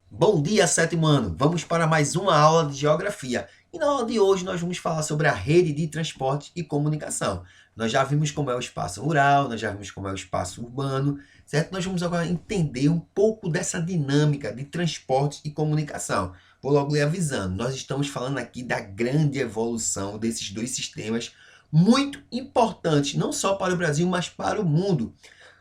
Bom dia, sétimo ano! Vamos para mais uma aula de geografia. E na aula de hoje nós vamos falar sobre a rede de transporte e comunicação. Nós já vimos como é o espaço rural, nós já vimos como é o espaço urbano, certo? Nós vamos agora entender um pouco dessa dinâmica de transporte e comunicação. Vou logo lhe avisando, nós estamos falando aqui da grande evolução desses dois sistemas, muito importantes, não só para o Brasil, mas para o mundo.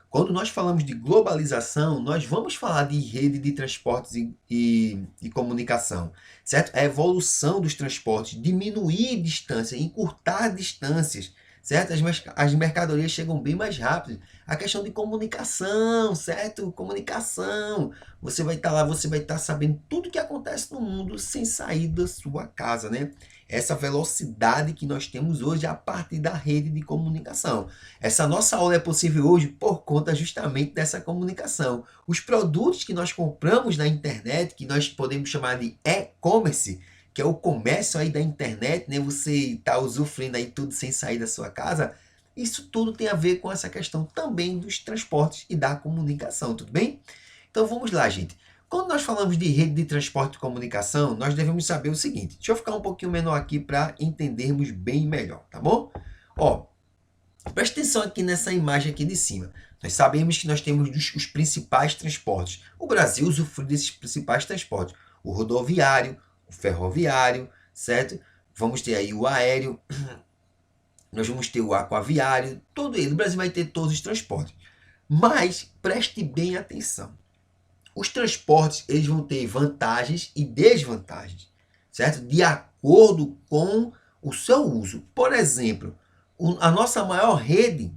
Quando nós falamos de globalização, nós vamos falar de rede de transportes e comunicação, certo? A evolução dos transportes, diminuir distância, encurtar distâncias, certo? As mercadorias chegam bem mais rápido. A questão de comunicação, certo? Comunicação. Você vai estar lá, você vai estar sabendo tudo que acontece no mundo sem sair da sua casa, né? Essa velocidade que nós temos hoje a partir da rede de comunicação. Essa nossa aula é possível hoje por conta justamente dessa comunicação. Os produtos que nós compramos na internet, que nós podemos chamar de e-commerce, que é o comércio aí da internet, né? Você está usufruindo aí tudo sem sair da sua casa. Isso tudo tem a ver com essa questão também dos transportes e da comunicação, tudo bem? Então vamos lá, gente. Quando nós falamos de rede de transporte e comunicação, nós devemos saber o seguinte. Deixa eu ficar um pouquinho menor aqui para entendermos bem melhor, tá bom? Ó, preste atenção aqui nessa imagem aqui de cima. Nós sabemos que nós temos os principais transportes. O Brasil usufrui desses principais transportes. O rodoviário, o ferroviário, certo? Vamos ter aí o aéreo, nós vamos ter o aquaviário, todo ele. O Brasil vai ter todos os transportes. Mas preste bem atenção. Os transportes eles vão ter vantagens e desvantagens, certo? De acordo com o seu uso. Por exemplo, a nossa maior rede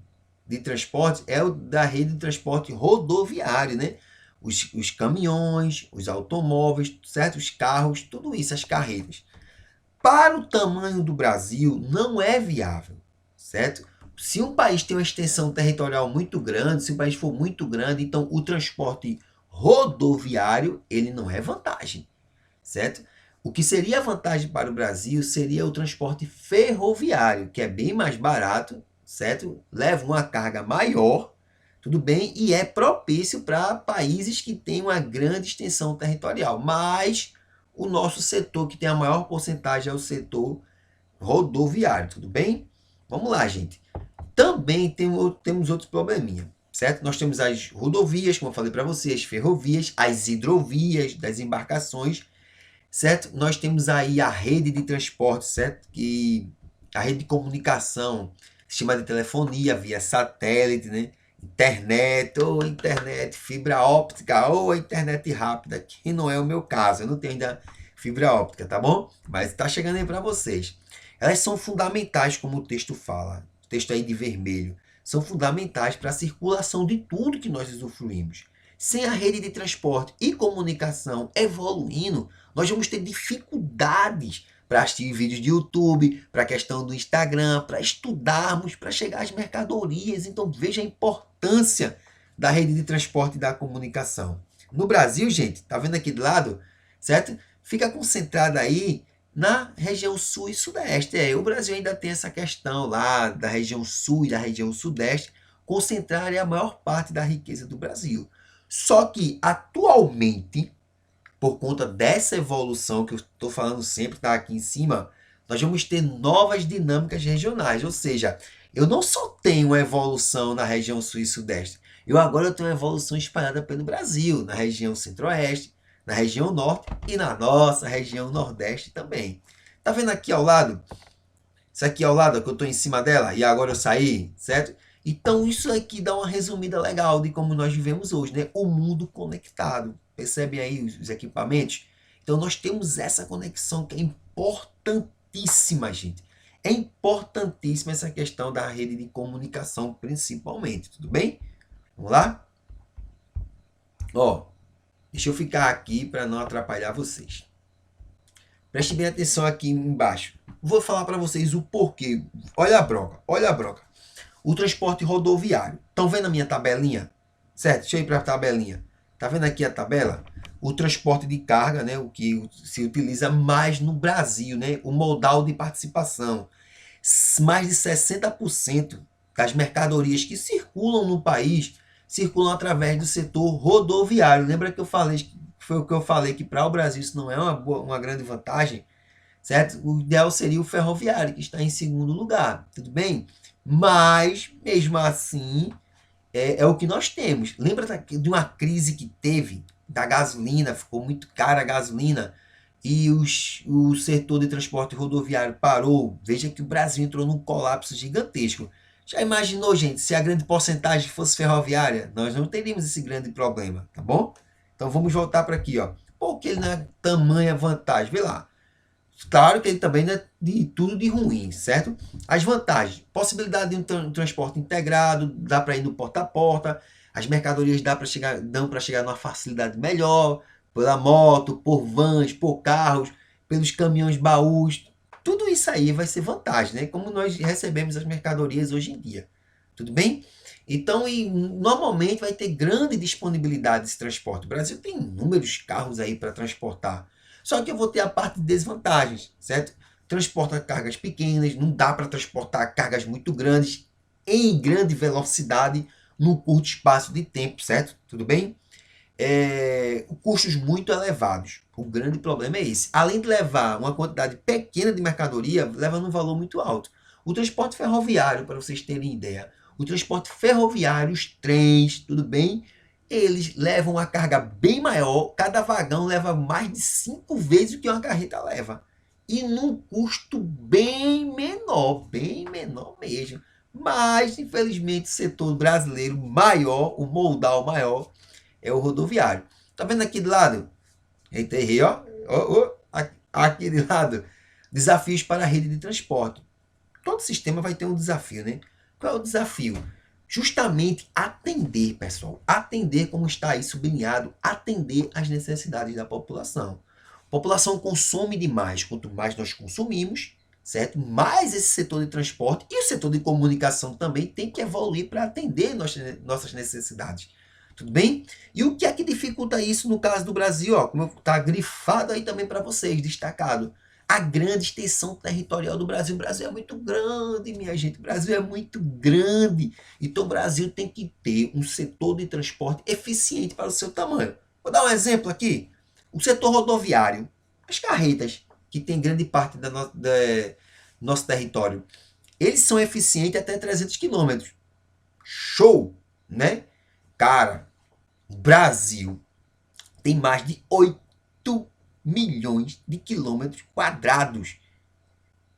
de transporte é o da rede de transporte rodoviário, né? Os caminhões, os automóveis, certo? Os carros, tudo isso, as carretas. Para o tamanho do Brasil, não é viável, certo? Se um país tem uma extensão territorial muito grande, se o país for muito grande, então o transporte rodoviário, ele não é vantagem, certo? O que seria vantagem para o Brasil seria o transporte ferroviário, que é bem mais barato, certo? Leva uma carga maior, tudo bem, e é propício para países que têm uma grande extensão territorial. Mas o nosso setor que tem a maior porcentagem é o setor rodoviário, tudo bem? Vamos lá, gente. Também temos outros probleminha, certo? Nós temos as rodovias, como eu falei para vocês, ferrovias, as hidrovias das embarcações, certo? Nós temos aí a rede de transporte, certo? Que a rede de comunicação, sistema de telefonia via satélite, né? Internet, ou internet fibra óptica, ou a internet rápida, que não é o meu caso, eu não tenho ainda fibra óptica, tá bom? Mas está chegando aí para vocês. Elas são fundamentais, como o texto fala, o texto aí de vermelho, são fundamentais para a circulação de tudo que nós usufruímos. Sem a rede de transporte e comunicação evoluindo, nós vamos ter dificuldades para assistir vídeos de YouTube, para a questão do Instagram, para estudarmos, para chegar às mercadorias. Então veja a importância da rede de transporte e da comunicação. No Brasil, gente, tá vendo aqui do lado, certo? Fica concentrada aí na região sul e sudeste. O Brasil ainda tem essa questão lá da região sul e da região sudeste concentrarem a maior parte da riqueza do Brasil. Só que atualmente, por conta dessa evolução que eu estou falando sempre, está aqui em cima, nós vamos ter novas dinâmicas regionais. Ou seja, eu não só tenho uma evolução na região sul e sudeste, eu agora tenho uma evolução espalhada pelo Brasil, na região centro-oeste, na região norte e na nossa região nordeste também. Tá vendo aqui ao lado? Isso aqui ao lado, que eu estou em cima dela e agora eu saí, certo? Então isso aqui dá uma resumida legal de como nós vivemos hoje, né? O mundo conectado. Percebem aí os equipamentos? Então nós temos essa conexão que é importantíssima, gente. É importantíssima essa questão da rede de comunicação, principalmente, tudo bem? Vamos lá? Ó, deixa eu ficar aqui para não atrapalhar vocês. Preste bem atenção aqui embaixo. Vou falar para vocês o porquê. Olha a broca, olha a broca. O transporte rodoviário. Estão vendo a minha tabelinha? Certo? Deixa eu ir para a tabelinha. Tá vendo aqui a tabela? O transporte de carga, né? O que se utiliza mais no Brasil, né? O modal de participação. Mais de 60% das mercadorias que circulam no país circulam através do setor rodoviário. Lembra que eu foi o que eu falei, que para o Brasil isso não é uma grande vantagem, certo? O ideal seria o ferroviário, que está em segundo lugar, tudo bem? Mas, mesmo assim, é o que nós temos. Lembra de uma crise que teve da gasolina, ficou muito cara a gasolina, e o setor de transporte rodoviário parou. Veja que o Brasil entrou num colapso gigantesco. Já imaginou, gente, se a grande porcentagem fosse ferroviária? Nós não teríamos esse grande problema, tá bom? Então vamos voltar para aqui, ó. Por que ele não é tamanha vantagem? Vê lá. Claro que ele também não é de tudo de ruim, certo? As vantagens: possibilidade de um transporte integrado, dá para ir no porta a porta, as mercadorias dão para chegar numa facilidade melhor, pela moto, por vans, por carros, pelos caminhões baús. Tudo isso aí vai ser vantagem, né? Como nós recebemos as mercadorias hoje em dia. Tudo bem? Então, normalmente vai ter grande disponibilidade desse transporte. O Brasil tem inúmeros carros aí para transportar. Só que eu vou ter a parte de desvantagens, certo? Transporta cargas pequenas, não dá para transportar cargas muito grandes em grande velocidade num curto espaço de tempo, certo? Tudo bem? Custos muito elevados. O grande problema é esse. Além de levar uma quantidade pequena de mercadoria, leva num valor muito alto. O transporte ferroviário, para vocês terem ideia, o transporte ferroviário, os trens, tudo bem? Eles levam uma carga bem maior, cada vagão leva mais de 5 vezes o que uma carreta leva. E num custo bem menor mesmo. Mas, infelizmente, o setor brasileiro maior, o modal maior, é o rodoviário. Tá vendo aqui do lado? Eita, errei, ó. Aqui de lado. Desafios para a rede de transporte. Todo sistema vai ter um desafio, né? Qual é o desafio? Justamente atender, pessoal. Atender, como está aí sublinhado, atender às necessidades da população. A população consome demais. Quanto mais nós consumimos, certo? Mais esse setor de transporte e o setor de comunicação também tem que evoluir para atender nossas necessidades. Tudo bem? E o que é que dificulta isso no caso do Brasil? Ó, como está grifado aí também para vocês, destacado. A grande extensão territorial do Brasil. O Brasil é muito grande, minha gente. O Brasil é muito grande. Então o Brasil tem que ter um setor de transporte eficiente para o seu tamanho. Vou dar um exemplo aqui. O setor rodoviário, as carretas, que tem grande parte do nosso território, eles são eficientes até 300 quilômetros. Show, né? Cara, o Brasil tem mais de 8 milhões de quilômetros quadrados.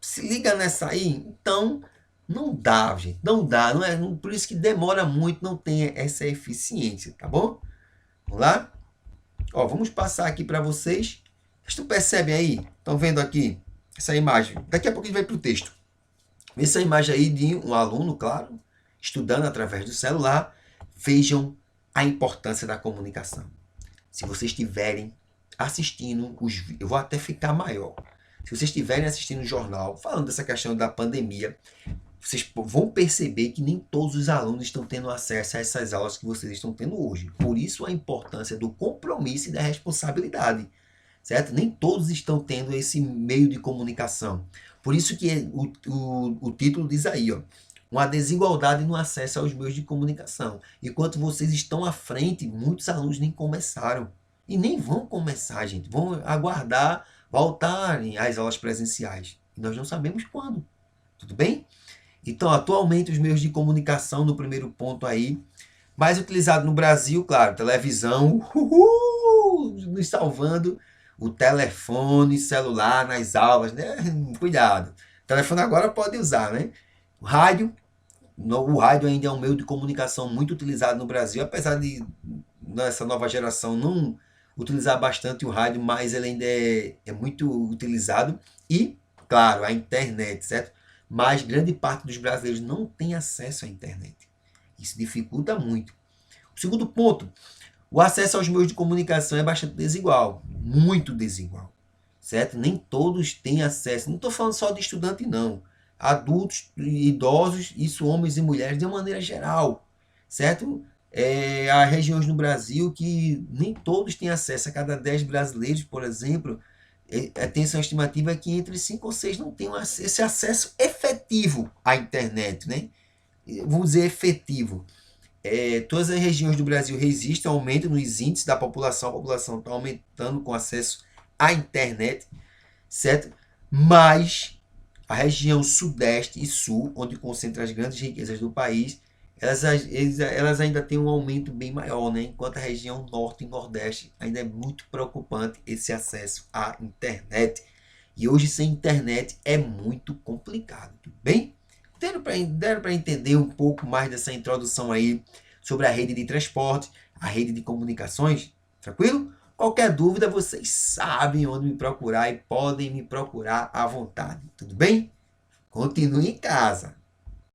Se liga nessa aí? Então, não dá, gente. Não dá. Não é, por isso que demora muito, não tem essa eficiência, tá bom? Vamos lá? Ó, vamos passar aqui para vocês. Vocês tu percebem aí? Estão vendo aqui essa imagem? Daqui a pouco a gente vai para o texto. Essa imagem aí de um aluno, claro, estudando através do celular. Vejam a importância da comunicação. Se vocês estiverem assistindo eu vou até ficar maior. Se vocês estiverem assistindo o jornal, falando dessa questão da pandemia, vocês vão perceber que nem todos os alunos estão tendo acesso a essas aulas que vocês estão tendo hoje. Por isso a importância do compromisso e da responsabilidade, certo? Nem todos estão tendo esse meio de comunicação. Por isso que o título diz aí, ó, uma desigualdade no acesso aos meios de comunicação. Enquanto vocês estão à frente, muitos alunos nem começaram. E nem vão começar, gente. Vão aguardar voltarem às aulas presenciais. E nós não sabemos quando. Tudo bem? Então, atualmente, os meios de comunicação, no primeiro ponto aí, mais utilizado no Brasil, claro, televisão, nos salvando, o telefone celular nas aulas, né? Cuidado. O telefone agora pode usar, né? O rádio ainda é um meio de comunicação muito utilizado no Brasil, apesar de nessa nova geração não utilizar bastante o rádio, mas ele ainda é muito utilizado. E, claro, a internet, certo? Mas grande parte dos brasileiros não tem acesso à internet. Isso dificulta muito. O segundo ponto, o acesso aos meios de comunicação é bastante desigual, muito desigual, certo? Nem todos têm acesso. Não estou falando só de estudante, não. Adultos, idosos, isso homens e mulheres de uma maneira geral, certo? Há regiões no Brasil que nem todos têm acesso. A cada 10 brasileiros, por exemplo, tem essa estimativa que entre 5 ou 6 não têm esse acesso efetivo à internet, né? Vamos dizer efetivo. Todas as regiões do Brasil resistem ao aumento nos índices da população. A população está aumentando com acesso à internet, certo? Mas a região sudeste e sul, onde concentra as grandes riquezas do país, elas ainda têm um aumento bem maior, né? Enquanto a região norte e nordeste ainda é muito preocupante esse acesso à internet. E hoje sem internet é muito complicado, tudo bem? Deram para entender um pouco mais dessa introdução aí sobre a rede de transporte, a rede de comunicações? Tranquilo? Qualquer dúvida, vocês sabem onde me procurar e podem me procurar à vontade. Tudo bem? Continue em casa.